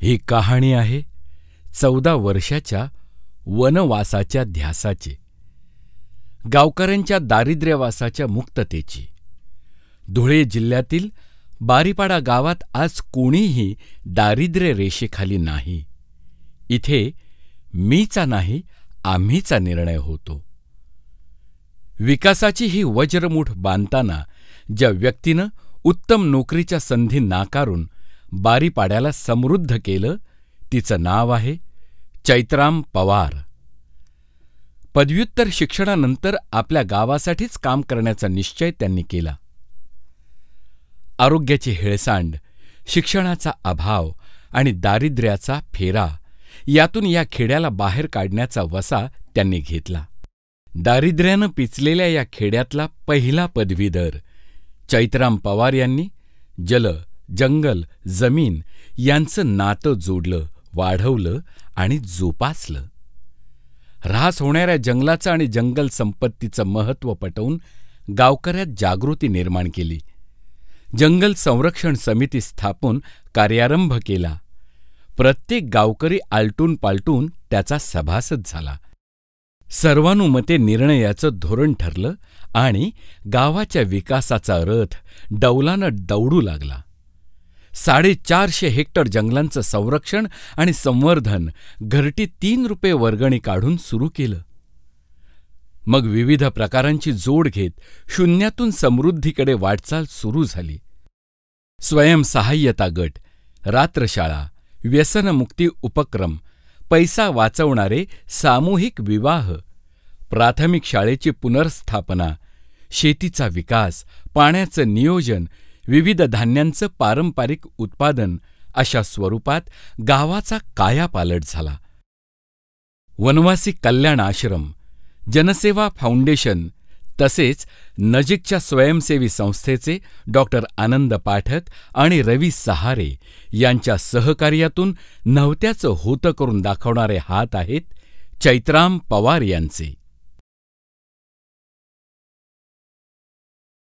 ही कहाणी आहे 14 वर्षाच्या वनवासाच्या ध्यासाची, गावकऱ्यांच्या दारिद्र्यवासाच्या मुक्ततेची. धुळे जिल्ह्यातील बारीपाडा गावात आज कोणीही दारिद्र्य रेषेखाली नाही. इथे मीचा नाही आम्हीचा निर्णय होतो. विकासाची ही वज्रमूठ बांधताना ज्या व्यक्तीनं उत्तम नोकरीच्या संधी नाकारून बारीपाड्याला समृद्ध केलं, तिचं नाव आहे चैत्राम पवार. पदव्युत्तर शिक्षणानंतर आपल्या गावासाठीच काम करण्याचा निश्चय त्यांनी केला. आरोग्याची हेळसांड, शिक्षणाचा अभाव आणि दारिद्र्याचा फेरा यातून या खेड्याला बाहेर काढण्याचा वसा त्यांनी घेतला. दारिद्र्यानं पिचलेल्या या खेड्यातला पहिला पदवीधर चैत्राम पवार यांनी जल, जंगल, जमीन यांचं नातं जोडलं, वाढवलं आणि जोपासलं. ऱ्हास होणाऱ्या जंगलाचं आणि जंगल संपत्तीचं महत्त्व पटवून गावकऱ्यात जागृती निर्माण केली. जंगल संरक्षण समिती स्थापून कार्यारंभ केला. प्रत्येक गावकरी आलटून पालटून त्याचा सभासद झाला. सर्वानुमते निर्णयाचं धोरण ठरलं आणि गावाच्या विकासाचा रथ डौलानं दौडू लागला. 450 हेक्टर जंगलांचं संरक्षण आणि संवर्धन घरटी 3 रुपये वर्गणी काढून सुरू केलं. मग विविध प्रकारांची जोड घेत शून्यातून समृद्धीकडे वाटचाल सुरू झाली. स्वयंसहाय्यता गट, रात्रशाळा, व्यसनमुक्ती उपक्रम, पैसा वाचवणारे सामूहिक विवाह, प्राथमिक शाळेची पुनर्स्थापना, शेतीचा विकास, पाण्याचं नियोजन, विविध धान्यांचं पारंपरिक उत्पादन अशा स्वरूपात गावाचा कायापालट झाला. वनवासी कल्याण आश्रम, जनसेवा फाउंडेशन तसेच नजीकच्या स्वयंसेवी संस्थेचे आनंद पाठक आणि रवी सहारे यांच्या सहकार्यातून नव्हत्याचं होतं करून दाखवणारे हात आहेत चैत्राम पवार यांचे.